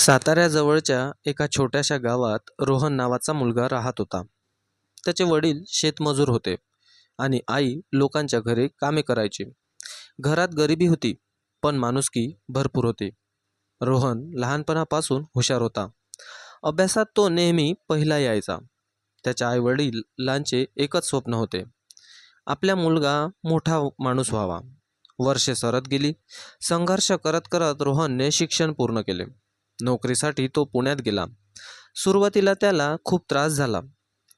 साताऱ्याजवळच्या एका छोट्याशा गावात रोहन नावाचा मुलगा राहत होता. त्याचे वडील शेतमजूर होते आणि आई लोकांच्या घरी कामे करायची. घरात गरिबी होती, पण माणुसकी भरपूर होती. रोहन लहानपणापासून हुशार होता. अभ्यासात तो नेहमी पहिला यायचा. त्याच्या आईवडिलांचे एकच स्वप्न होते, आपला मुलगा मोठा माणूस व्हावा. वर्षे सरत गेली. संघर्ष करत करत रोहनने शिक्षण पूर्ण केले. नोकरीसाठी तो पुण्यात गेला. सुरुवातीला त्याला खूप त्रास झाला.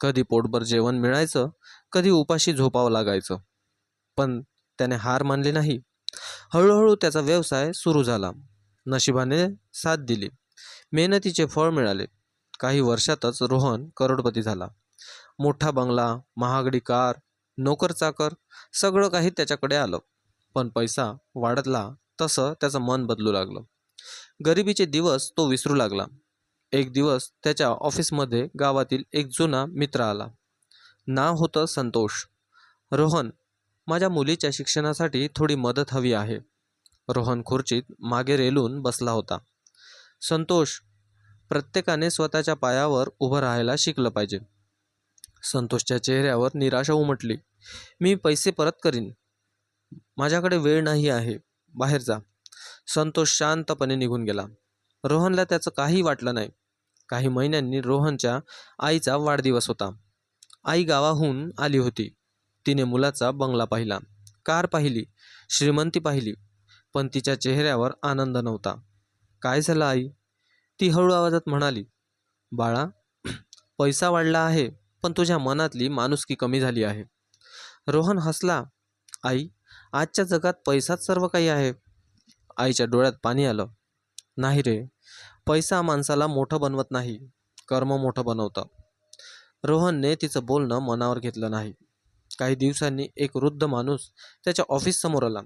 कधी पोटभर जेवण मिळायचं, कधी उपाशी झोपावं लागायचं. पण त्याने हार मानली नाही. हळूहळू त्याचा व्यवसाय सुरू झाला. नशिबाने साथ दिली. मेहनतीचे फळ मिळाले. काही वर्षातच रोहन करोडपती झाला. मोठा बंगला, महागडी कार, नोकर चाकर, सगळं काही त्याच्याकडे आलं. पण पैसा वाढतला तसं त्याचं मन बदलू लागलं. गरिबीचे दिवस तो विसरू लागला. एक दिवस त्याच्या ऑफिसमध्ये गावातील एक जुना मित्र आला. नाव होतं संतोष. रोहन, माझ्या मुलीच्या शिक्षणासाठी थोडी मदत हवी आहे. रोहन खुर्चीत मागे रेलून बसला होता. संतोष, प्रत्येकाने स्वतःच्या पायावर उभं राहायला शिकलं पाहिजे. संतोषच्या चेहऱ्यावर निराशा उमटली. मी पैसे परत करीन, माझ्याकडे वेळ नाही आहे, बाहेर जा. संतोष शांतपणे निघून गेला. रोहनला त्याचं काही वाटलं नाही. काही महिन्यांनी रोहनच्या आईचा वाढदिवस होता. आई गावाहून आली होती. तिने मुलाचा बंगला पाहिला, कार पाहिली, श्रीमंती पाहिली, पण तिच्या चेहऱ्यावर आनंद नव्हता. काय झालं आई? ती हळू आवाजात म्हणाली. बाळा, पैसा वाढला आहे, पण तुझ्या मनातली माणुसकी कमी झाली आहे. रोहन हसला. आई, आजच्या जगात पैसाच सर्व काही आहे. आईच्या डोळ्यात पाणी आलं. नाही रे, पैसा माणसाला मोठं बनवत नाही, कर्म मोठं बनवतं. रोहनने तिचं बोलणं मनावर घेतलं नाही. काही दिवसांनी एक वृद्ध माणूस त्याच्या ऑफिससमोर आला.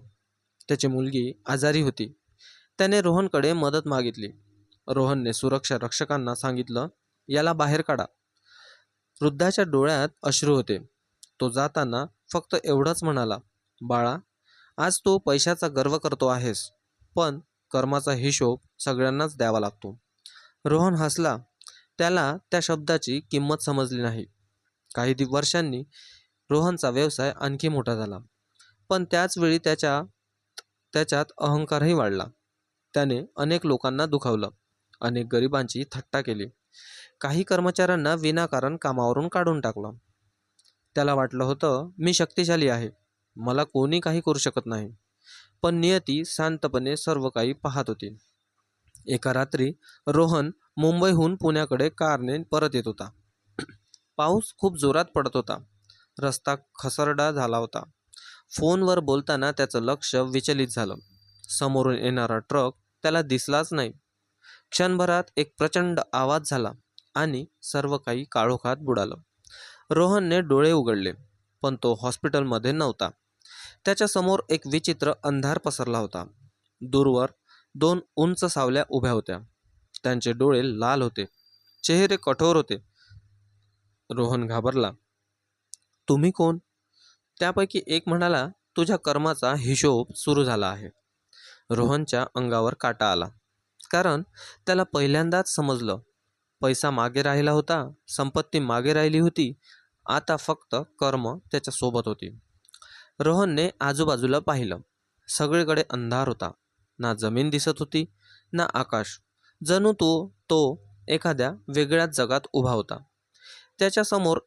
त्याची मुलगी आजारी होती. त्याने रोहनकडे मदत मागितली. रोहनने सुरक्षा रक्षकांना सांगितलं, याला बाहेर काढा. वृद्धाच्या डोळ्यात अश्रू होते. तो जाताना फक्त एवढंच म्हणाला, बाळा, आज तू पैशाचा गर्व करतो आहेस, पण कर्माचा हिशोब सगळ्यांनाच द्यावा लागतो. रोहन हसला. त्याला त्या शब्दाची किंमत समजली नाही. काही वर्षांनी रोहनचा व्यवसाय आणखी मोठा झाला, पण त्याच वेळी त्याच्यात अहंकारही वाढला. त्याने अनेक लोकांना दुखावलं, अनेक गरिबांची थट्टा केली, काही कर्मचाऱ्यांना विनाकारण कामावरून काढून टाकलं. त्याला वाटलं होतं, मी शक्तिशाली आहे, मला कोणी काही करू शकत नाही. पण नियती शांतपणे सर्व काही पाहत होती. एका रात्री रोहन मुंबईहून पुण्याकडे कारने परत येत होता. पाऊस खूप जोरात पडत होता. रस्ता खसरडा झाला होता. फोनवर बोलताना त्याचं लक्ष विचलित झालं. समोरून येणारा ट्रक त्याला दिसलाच नाही. क्षणभरात एक प्रचंड आवाज झाला आणि सर्व काही काळोखात बुडालं. रोहनने डोळे उघडले, पण तो हॉस्पिटलमध्ये नव्हता. त्याच्यासमोर एक विचित्र अंधार पसरला होता. दूरवर दोन उंच सावल्या उभ्या होत्या. त्यांचे डोळे लाल होते, चेहरे कठोर होते. रोहन घाबरला. तुम्ही कोण? त्यापैकी एक म्हणाला, तुझ्या कर्माचा हिशोब सुरू झाला आहे. रोहनच्या अंगावर काटा आला, कारण त्याला पहिल्यांदाच समजलं, पैसा मागे राहिला होता, संपत्ती मागे राहिली होती, आता फक्त कर्म त्याच्या सोबत होती. रोहनने आजूबाजूला पाहिलं. सगळीकडे अंधार होता. ना जमीन दिसत होती, ना आकाश. जणू तो एखाद्या वेगळ्याच जगात उभा होता. त्याच्यासमोर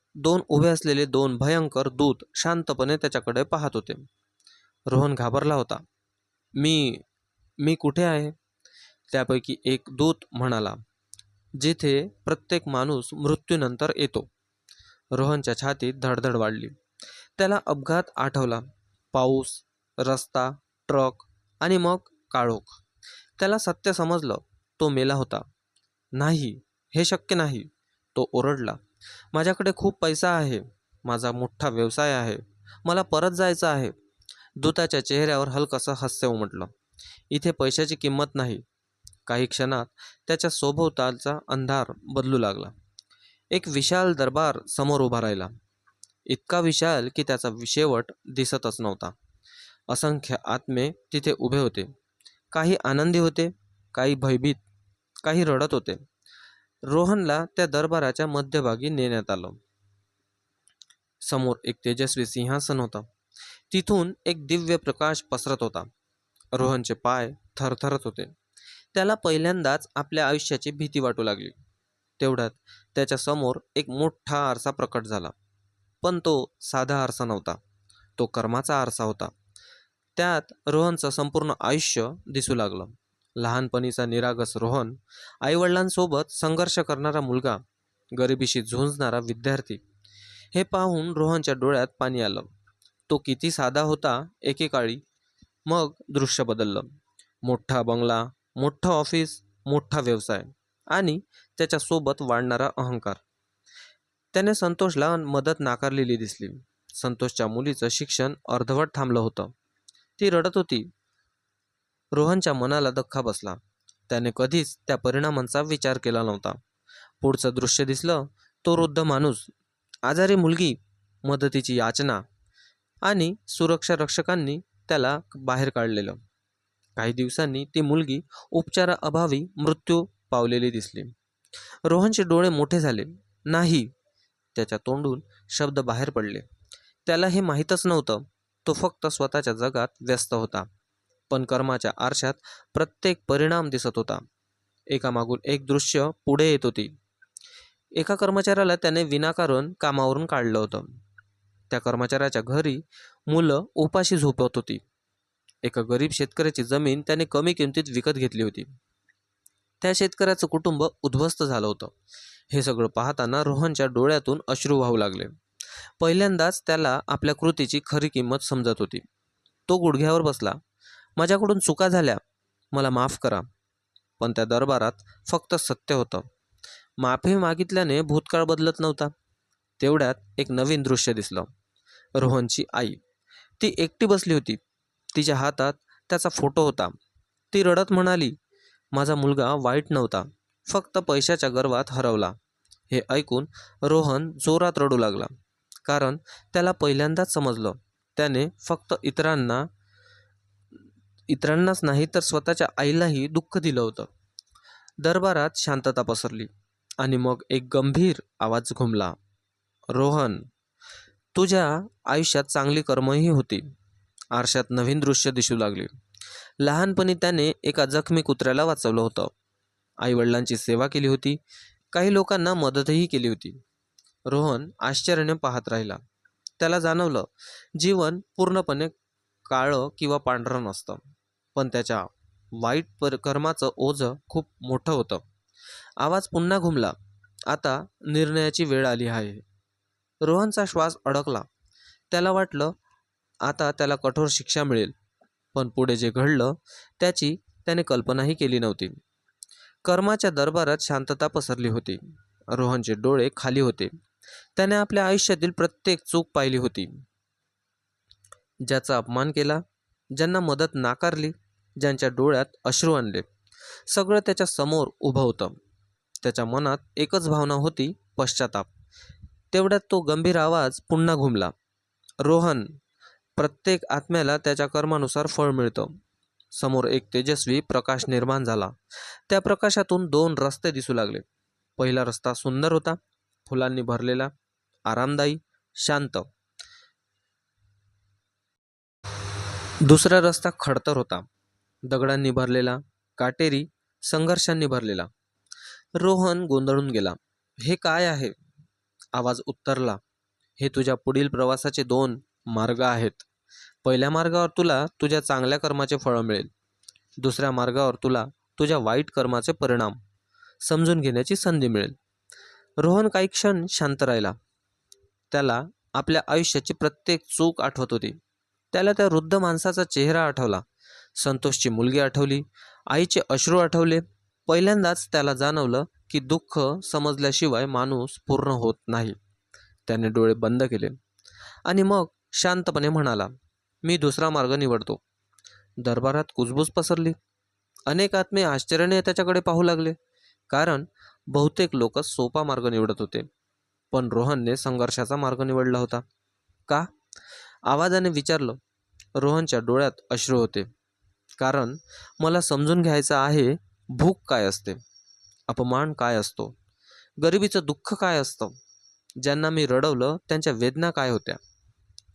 उभे असलेले दोन भयंकर दूत शांतपणे त्याच्याकडे पाहत होते. रोहन घाबरला होता. मी कुठे आहे? त्यापैकी एक दूत म्हणाला, जिथे प्रत्येक माणूस मृत्यूनंतर येतो. रोहनच्या छातीत धडधड वाढली. त्याला अपघात आठवला. पाऊस, रस्ता, ट्रक आणि मग काळोख. त्याला सत्य समजलं. तो मेला होता. नाही, हे शक्य नाही. तो ओरडला, माझ्याकडे खूप पैसा आहे, माझा मोठा व्यवसाय आहे, मला परत जायचं आहे. दूताच्या चेहऱ्यावर हलकसं हास्य उमटलं. इथे पैशाची किंमत नाही. काही क्षणात त्याच्या सभोवतालचा अंधार बदलू लागला. एक विशाल दरबार समोर उभा राहिला. इतका विशाल की त्याचा शेवट दिसतच नव्हता. असंख्य आत्मे तिथे उभे होते. काही आनंदी होते, काही भयभीत, काही रडत होते. रोहनला त्या दरबाराच्या मध्यभागी नेण्यात आलं. समोर एक तेजस्वी सिंहासन होतं. तिथून एक दिव्य प्रकाश पसरत होता. रोहनचे पाय थरथरत होते. त्याला पहिल्यांदाच आपल्या आयुष्याची भीती वाटू लागली. तेवढ्यात त्याच्या समोर एक मोठा आरसा प्रकट झाला. पण तो साधा आरसा नव्हता. तो कर्माचा आरसा होता. त्यात रोहनचं संपूर्ण आयुष्य दिसू लागलं. लहानपणीचा निरागस रोहन, आईवडिलांसोबत संघर्ष करणारा मुलगा, गरिबीशी झुंजणारा विद्यार्थी. हे पाहून रोहनच्या डोळ्यात पाणी आलं. तो किती साधा होता एकेकाळी. मग दृश्य बदललं. मोठा बंगला, मोठं ऑफिस, मोठा व्यवसाय आणि त्याच्यासोबत वाढणारा अहंकार. त्याने संतोषला मदत नाकारलेली दिसली. संतोषच्या मुलीचं शिक्षण अर्धवट थांबलं होतं. ती रडत होती. रोहनच्या मनाला धक्का बसला. त्याने कधीच त्या परिणामांचा विचार केला नव्हता. पुढचं दृश्य दिसलं. तो वृद्ध माणूस, आजारी मुलगी, मदतीची याचना आणि सुरक्षा रक्षकांनी त्याला बाहेर काढलेलं. काही दिवसांनी ती मुलगी उपचाराअभावी मृत्यू पावलेली दिसली. रोहनचे डोळे मोठे झाले. नाही, त्याच्या तोंडून शब्द बाहेर पडले. त्याला हे माहीतच नव्हतं. तो फक्त स्वतःच्या जगात व्यस्त होता. पण कर्माच्या आरशात प्रत्येक परिणाम दिसत होता. एकामागून एक दृश्य पुढे येत होती. एका कर्मचाऱ्याला त्याने विनाकारण कामावरून काढलं होतं. त्या कर्मचाऱ्याच्या घरी मुलं उपाशी झोपत होती. एका गरीब शेतकऱ्याची जमीन त्याने कमी किमतीत विकत घेतली होती. त्या शेतकऱ्याचं कुटुंब उद्ध्वस्त झालं होतं. हे सगळं पाहताना रोहनच्या डोळ्यातून अश्रू वाहू लागले. पहिल्यांदाच त्याला आपल्या कृतीची खरी किंमत समजत होती. तो गुडघ्यावर बसला. माझ्याकडून चुका झाल्या, मला माफ करा. पण त्या दरबारात फक्त सत्य होतं. माफी मागितल्याने भूतकाळ बदलत नव्हता. तेवढ्यात एक नवीन दृश्य दिसलं. रोहनची आई. ती एकटी बसली होती. तिच्या हातात त्याचा फोटो होता. ती रडत म्हणाली, माझा मुलगा वाईट नव्हता, फक्त पैशाच्या गर्वात हरवला. हे ऐकून रोहन जोरात रडू लागला. कारण त्याला पहिल्यांदाच समजलं, त्याने फक्त इतरांनाच नाही तर स्वतःच्या आईलाही दुःख दिलं होतं. दरबारात शांतता पसरली आणि मग एक गंभीर आवाज घुमला. रोहन, तुझ्या आयुष्यात चांगली कर्मही होती. आरशात नवीन दृश्य दिसू लागले. लहानपणी त्याने एका जखमी कुत्र्याला वाचवलं होतं. आईवडिलांची सेवा केली होती. काही लोकांना मदतही केली होती. रोहन आश्चर्याने पाहत राहिला. त्याला जाणवलं, जीवन पूर्णपणे काळं किंवा पांढरं नसतं. पण त्याच्या वाईट कर्माचं ओझं खूप मोठं होतं. आवाज पुन्हा घुमला. आता निर्णयाची वेळ आली आहे. रोहनचा श्वास अडकला. त्याला वाटलं आता त्याला कठोर शिक्षा मिळेल. पण पुढे जे घडलं त्याची त्याने कल्पनाही केली नव्हती. कर्माच्या दरबारात शांतता पसरली होती. रोहनचे डोळे खाली होते. त्याने आपल्या आयुष्यातील प्रत्येक चूक पाहिली होती. ज्याचा अपमान केला, ज्यांना मदत नाकारली, ज्यांच्या डोळ्यात अश्रू आणले, सगळं त्याच्या समोर उभं होतं. त्याच्या मनात एकच भावना होती, पश्चाताप. तेवढ्यात तो गंभीर आवाज पुन्हा घुमला. रोहन, प्रत्येक आत्म्याला त्याच्या कर्मानुसार फळ मिळतं. समोर एक तेजस्वी प्रकाश निर्माण झाला. त्या प्रकाशातून दोन रस्ते दिसू लागले. पहिला रस्ता सुंदर होता, फुलांनी भरलेला, आरामदायी, शांत. दुसरा रस्ता खडतर होता, दगडांनी भरलेला, काटेरी, संघर्षांनी भरलेला. रोहन गोंधळून गेला. हे काय आहे? आवाज उत्तरला, हे तुझ्या पुढील प्रवासाचे दोन मार्ग आहेत. पहिल्या मार्गावर तुला तुझ्या चांगल्या कर्माचे फळ मिळेल. दुसऱ्या मार्गावर तुला तुझ्या वाईट कर्माचे परिणाम समजून घेण्याची संधी मिळेल. रोहन काही क्षण शांत राहिला. त्याला आपल्या आयुष्याची प्रत्येक चूक आठवत होती. त्याला त्या वृद्ध माणसाचा चेहरा आठवला. संतोषची मुलगी आठवली. आईचे अश्रू आठवले. पहिल्यांदाच त्याला जाणवलं की दुःख समजल्याशिवाय माणूस पूर्ण होत नाही. त्याने डोळे बंद केले आणि मग शांतपणे म्हणाला, मी दुसरा मार्ग निवडतो. दरबारात कुजबूज पसरली. अनेक आत्मे आश्चर्याने त्याच्याकडे पाहू लागले. कारण बहुतेक लोक सोपा मार्ग निवडत होते. पण रोहनने संघर्षाचा मार्ग निवडला होता. का? आवाजाने विचारलं. रोहनच्या डोळ्यात अश्रू होते. कारण मला समजून घ्यायचं आहे भूक काय असते. अपमान काय असतो, गरिबीचं दुःख काय असतं, ज्यांना मी रडवलं त्यांच्या वेदना काय होत्या.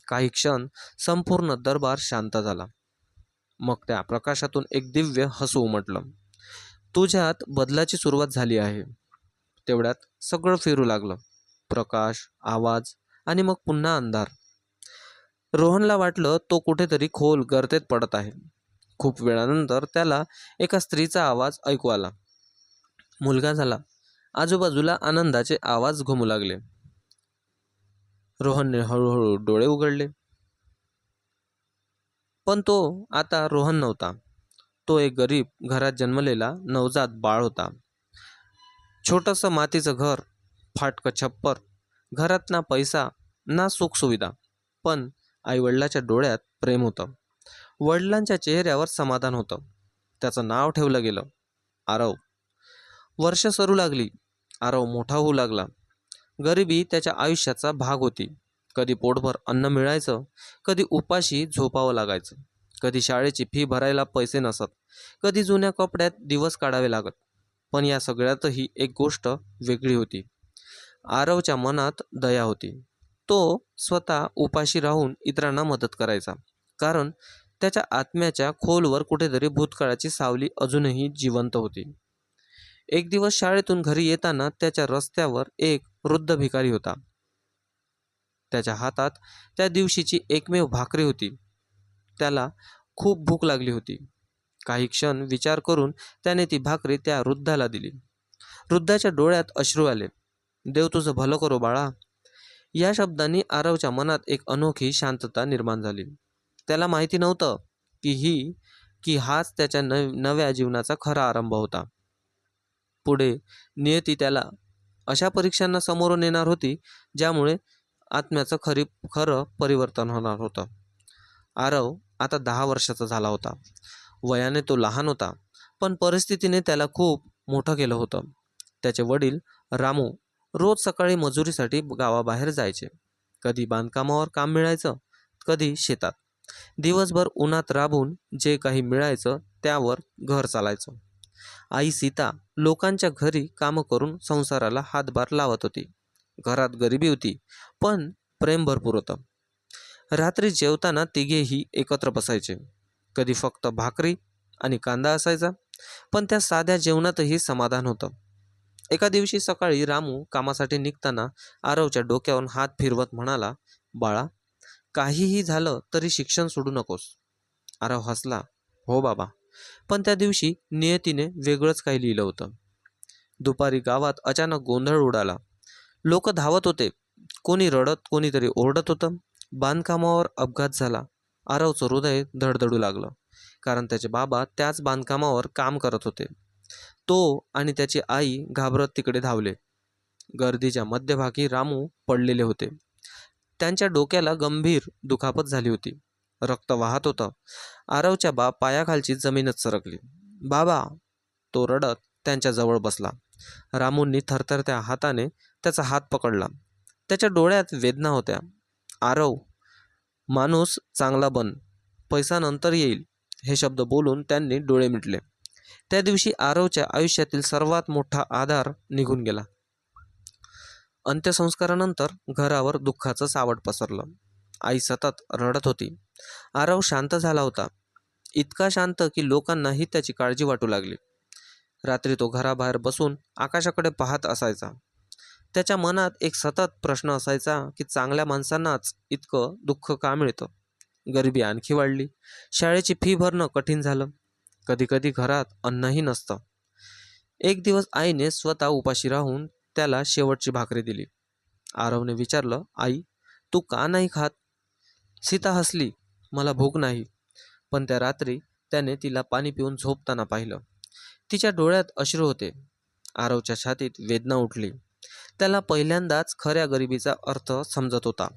काही क्षण संपूर्ण दरबार शांत झाला. मग त्या प्रकाशातून एक दिव्य हसू उमटलं. तुझ्यात बदलाची सुरुवात झाली आहे. तेवढ्यात सगळं फिरू लागलं. प्रकाश, आवाज आणि मग पुन्हा अंधार. रोहनला वाटलं तो कुठेतरी खोल गर्तेत पडत आहे. खूप वेळानंतर त्याला एका स्त्रीचा आवाज ऐकू आला. मुलगा झाला. आजूबाजूला आनंदाचे आवाज घुमू लागले. रोहनने हळूहळू डोळे उघडले. पण तो आता रोहन नव्हता. तो एक गरीब घरात जन्मलेला नवजात बाळ होता. छोटंसं मातीचं घर, फाटकं छप्पर, घरात ना पैसा ना सुखसुविधा, पण आईवडिलाच्या डोळ्यात प्रेम होतं. वडिलांच्या चेहऱ्यावर समाधान होतं. त्याचं नाव ठेवलं गेलं, आरव. वर्ष सरू लागली. आरव मोठा होऊ लागला. गरिबी त्याच्या आयुष्याचा भाग होती. कधी पोटभर अन्न मिळायचं, कधी उपाशी झोपावं लागायचं, कधी शाळेची फी भरायला पैसे नसत, कधी जुन्या कपड्यात दिवस काढावे लागत. पण या सगळ्यातही एक गोष्ट वेगळी होती. आरवच्या मनात दया होती. तो स्वतः उपाशी राहून इतरांना मदत करायचा, कारण त्याच्या आत्म्याच्या खोलवर कुठेतरी भूतकाळाची सावली अजूनही जिवंत होती. एक दिवस शाळेतून घरी येताना त्याच्या रस्त्यावर एक वृद्ध भिकारी होता. त्याच्या हातात त्या दिवशीची एकमेव भाकरी होती. त्याला खूप भूक लागली होती. काही क्षण विचार करून त्याने ती भाकरी त्या वृद्धाला दिली. वृद्धाच्या डोळ्यात अश्रू आले. देव तुझं भलं करो बाळा. या शब्दांनी आरवच्या मनात एक अनोखी शांतता निर्माण झाली. त्याला माहिती नव्हतं की हाच त्याच्या नव्या जीवनाचा खरा आरंभ होता. पुढे नियती त्याला अशा परीक्षांना समोरून येणार होती, ज्यामुळे आत्म्याचं खरं परिवर्तन होणार होतं. आरव आता 10 वर्षाचा झाला होता. वयाने तो लहान होता, पण परिस्थितीने त्याला खूप मोठं केलं होतं. त्याचे वडील रामू रोज सकाळी मजुरीसाठी गावाबाहेर जायचे. कधी बांधकामावर काम मिळायचं, कधी शेतात. दिवसभर उन्हात राबून जे काही मिळायचं त्यावर घर चालायचं. आई सीता लोकांच्या घरी कामं करून संसाराला हातभार लावत होती. घरात गरिबी होती, पण प्रेम भरपूर होतं. रात्री जेवताना तिघेही एकत्र बसायचे. कधी फक्त भाकरी आणि कांदा असायचा, पण त्या साध्या जेवणातही समाधान होतं. एका दिवशी सकाळी रामू कामासाठी निघताना आरवच्या डोक्यावरून हात फिरवत म्हणाला, बाळा, काहीही झालं तरी शिक्षण सोडू नकोस. आरव हसला, हो बाबा. पण त्या दिवशी नियतीने वेगळंच काही लिहिलं होतं. दुपारी गावात अचानक गोंधळ उडाला. लोक धावत होते. कोणी रडत, कोणीतरी ओरडत होतं. बांधकामावर अपघात झाला. आरवचं हृदय धडधडू लागलं, कारण त्याचे बाबा त्याच बांधकामावर काम करत होते. तो आणि त्याची आई घाबरत तिकडे धावले. गर्दीच्या मध्यभागी रामू पडलेले होते. त्यांच्या डोक्याला गंभीर दुखापत झाली होती. रक्त वाहत होतं. आरवच्या पायाखालची जमीनच सरकली. बाबा, तो रडत त्यांच्या जवळ बसला. रामूंनी थरथरत्या हाताने त्याचा हात पकडला. त्याच्या डोळ्यात वेदना होत्या. आरव, माणूस चांगला बन, पैसा नंतर येईल, हे शब्द बोलून त्यांनी डोळे मिटले. त्या दिवशी आरवच्या आयुष्यातील सर्वात मोठा आधार निघून गेला. अंत्यसंस्कारानंतर घरावर दुःखाचं सावट पसरलं. आई सतत रडत होती. आरव शांत झाला होता. इतका शांत की लोकांनाही त्याची काळजी वाटू लागली. रात्री तो घराबाहेर बसून आकाशाकडे पाहत असायचा. त्याच्या मनात एक सतत प्रश्न असायचा की चांगल्या माणसांनाच इतकं दुःख का मिळतं. गरिबी आणखी वाढली. शाळेची फी भरणं कठीण झालं. कधी कधी घरात अन्नही नसतं. एक दिवस आईने स्वतः उपाशी राहून त्याला शेवटची भाकरी दिली. आरवने विचारलं, आई, तू का नाही खात? सीता हसली, मला भूक नाही. पण त्या रात्री त्याने तिला पाणी पिऊन झोपताना पाहिलं. तिच्या डोळ्यात अश्रू होते. आरवच्या छातीत वेदना उठली. त्याला पहिल्यांदाच खऱ्या गरिबीचा अर्थ समजत होता.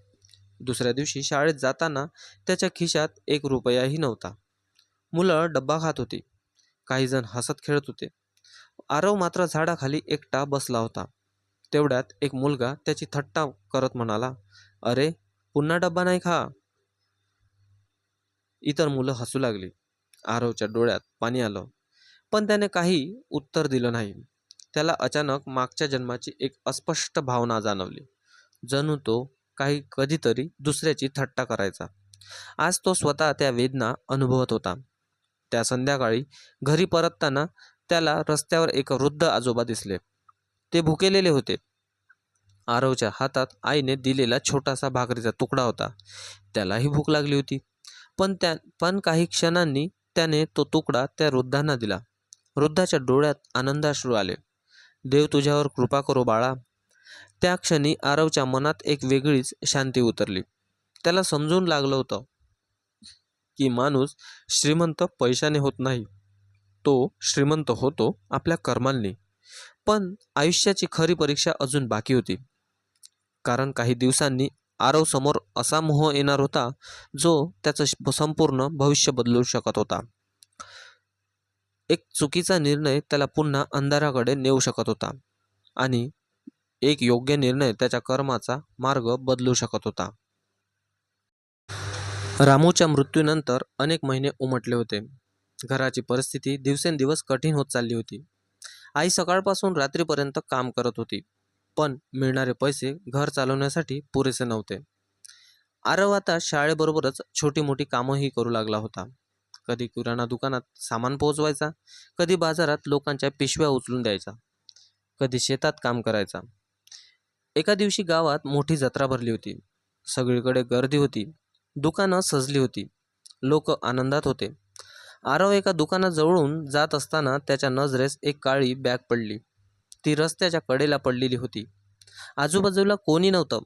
दुसऱ्या दिवशी शाळेत जाताना त्याच्या खिशात 1 रुपयाही नव्हता. मुलं डब्बा खात होती. काही जण हसत खेळत होते. आरव मात्र झाडाखाली एकटा बसला होता. तेवढ्यात एक मुलगा त्याची थट्टा करत म्हणाला, अरे, पुन्हा डब्बा नाही खा. इतर मुलं हसू लागली. आरवच्या डोळ्यात पाणी आलं, पण त्याने काही उत्तर दिलं नाही. त्याला अचानक मागच्या जन्माची एक अस्पष्ट भावना जाणवली. जणू तो कधीतरी दुसऱ्याची थट्टा करायचा. आज तो स्वतः त्या वेदना अनुभवत होता. त्या संध्याकाळी घरी परतताना त्याला रस्त्यावर एक वृद्ध आजोबा दिसले. ते भुकेलेले होते. आरवच्या हातात आईने दिलेला छोटासा भाकरीचा तुकडा होता. त्यालाही भूक लागली होती. पण काही क्षणांनी त्याने तो तुकडा त्या वृद्धांना दिला. वृद्धाच्या डोळ्यात आनंदाश्रू आले. देव तुझ्यावर कृपा करो बाळा. त्या क्षणी आरवच्या मनात एक वेगळीच शांती उतरली. त्याला समजून लागलं होतं की माणूस श्रीमंत पैशाने होत नाही, तो श्रीमंत होतो आपल्या कर्मांनी. पण आयुष्याची खरी परीक्षा अजून बाकी होती. कारण काही दिवसांनी आरव समोर असा मोह येणार होता जो त्याचं संपूर्ण भविष्य बदलू शकत होता. एक चुकीचा निर्णय त्याला पुन्हा अंधाराकडे नेऊ शकत होता आणि एक योग्य निर्णय त्याच्या कर्माचा मार्ग बदलू शकत होता. रामूच्या मृत्यूनंतर अनेक महिने उमटले होते. घराची परिस्थिती दिवसेंदिवस कठीण होत चालली होती. आई सकाळपासून रात्रीपर्यंत काम करत होती, पण मिळणारे पैसे घर चालवण्यासाठी पुरेसे नव्हते. आरव आता शाळेबरोबरच छोटी मोठी कामंही करू लागला होता. कधी किराणा दुकानात सामान पोहोचवायचा, कधी बाजारात लोकांच्या पिशव्या उचलून द्यायचा, कधी शेतात काम करायचा. एका दिवशी गावात मोठी जत्रा भरली होती. सगळीकडे गर्दी होती. दुकानं सजली होती. लोक आनंदात होते. आरव एका दुकानाजवळून जात असताना त्याच्या नजरेस एक काळी बॅग पडली. ती रस्त्याच्या कडेला पडलेली होती. आजूबाजूला कोणी नव्हतं.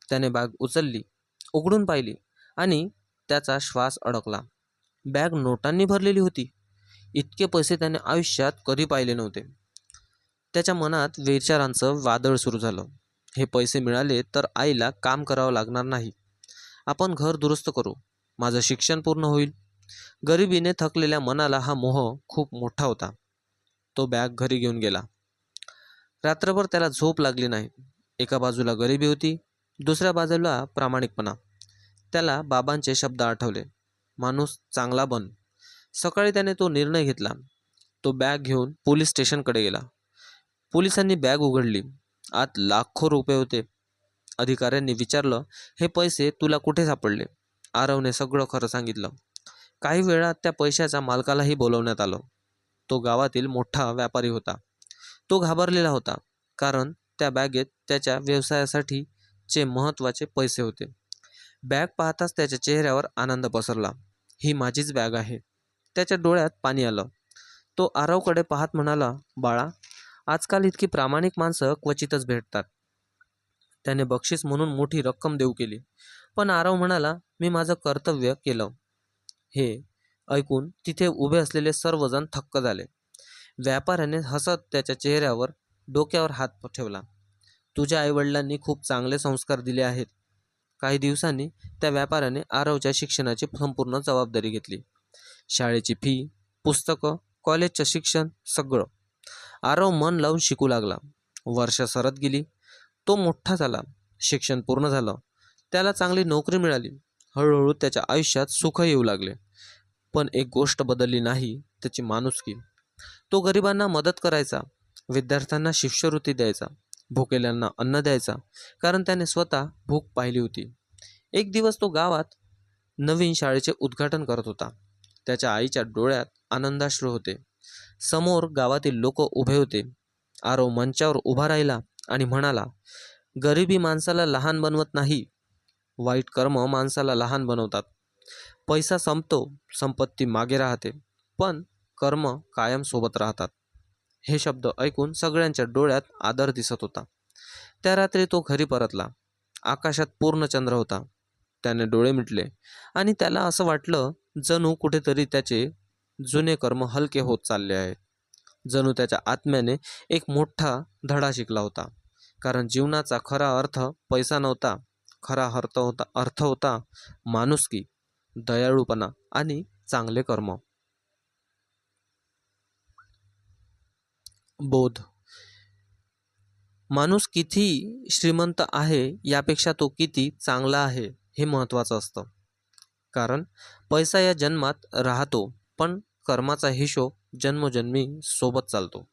त्याने बॅग उचलली, उघडून पाहिली आणि त्याचा श्वास अडकला. बॅग नोटांनी भरलेली होती. इतके पैसे त्याने आयुष्यात कधी पाहिले नव्हते. त्याच्या मनात विचारांचं वादळ सुरू झालं. हे पैसे मिळाले तर आईला काम करावं लागणार नाही. आपण घर दुरुस्त करू. माझं शिक्षण पूर्ण होईल. गरिबीने थकलेल्या मनाला हा मोह खूप मोठा होता. तो बॅग घरी घेऊन गेला. रात्रभर त्याला झोप लागली नाही. एका बाजूला गरिबी होती, दुसऱ्या बाजूला प्रामाणिकपणा. त्याला बाबांचे शब्द आठवले, माणूस चांगला बन. सकाळी त्याने तो निर्णय घेतला. तो बॅग घेऊन पोलीस स्टेशनकडे गेला. पोलिसांनी बॅग उघडली. आत लाखो रुपये होते. अधिकाऱ्यांनी विचारलं, हे पैसे तुला कुठे सापडले? आरवने सगळं खरं सांगितलं. काही वेळात त्या पैशाच्या मालकालाही बोलवण्यात आलं. तो गावातील मोठा व्यापारी होता. तो घाबरलेला होता, कारण त्या बॅगेत त्याच्या व्यवसायासाठीचे महत्त्वाचे पैसे होते. बॅग पाहताच त्याच्या चेहऱ्यावर आनंद पसरला. ही माझीच बॅग आहे. त्याच्या डोळ्यात पाणी आलं. तो आरवकडे पाहत म्हणाला, बाळा, आजकाल इतकी प्रामाणिक माणसं क्वचितच भेटतात. त्याने बक्षीस म्हणून मोठी रक्कम देऊ केली. पण आरव म्हणाला, मी माझं कर्तव्य केलं. हे ऐकून तिथे उभे असलेले सर्वजण थक्क झाले. व्यापाऱ्याने हसत त्याच्या चेहऱ्यावर डोक्यावर हात ठेवला. तुझ्या आईवडिलांनी खूप चांगले संस्कार दिले आहेत. काही दिवसांनी त्या व्यापाऱ्याने आरवच्या शिक्षणाची संपूर्ण जबाबदारी घेतली. शाळेची फी, पुस्तकं, कॉलेजचं शिक्षण, सगळं. आरव मन लावून शिकू लागला. वर्ष सरत गेली. तो मोठा झाला. शिक्षण पूर्ण झालं. त्याला चांगली नोकरी मिळाली. हळूहळू त्याच्या आयुष्यात सुख येऊ लागले. पण एक गोष्ट बदलली नाही, त्याची माणुसकी. तो गरिबांना मदत करायचा, विद्यार्थ्यांना शिष्यवृत्ती द्यायचा, भुकेल्यांना अन्न द्यायचा, कारण त्याने स्वतः भूक पाहिली होती. एक दिवस तो गावात नवीन शाळेचे उद्घाटन करत होता. त्याच्या आईच्या डोळ्यात आनंदाश्रू होते. समोर गावातील लोक उभे होते. आरव मंचावर उभा राहिला आणि म्हणाला, गरिबी माणसाला लहान बनवत नाही, वाईट कर्म माणसाला लहान बनवतात. पैसा संपतो, संपत्ती मागे राहते, पण कर्म कायम सोबत राहतात. हे शब्द ऐकून सगळ्यांच्या डोळ्यात आदर दिसत होता. त्या रात्री तो घरी परतला. आकाशात पूर्ण चंद्र होता. त्याने डोळे मिटले आणि त्याला असं वाटलं जणू कुठेतरी त्याचे जुने कर्म हलके होत चालले आहेत. जणू त्याच्या आत्म्याने एक मोठा धडा शिकला होता. कारण जीवनाचा खरा अर्थ पैसा नव्हता. खरा अर्थ होता माणुसकी, दयाळूपणा आणि चांगले कर्म. बोध. माणूस किती श्रीमंत आहे यापेक्षा तो किती चांगला आहे हे महत्त्वाचं असतं. कारण पैसा या जन्मात राहतो, पण कर्माचा हिशोब जन्मोजन्मी सोबत चालतो.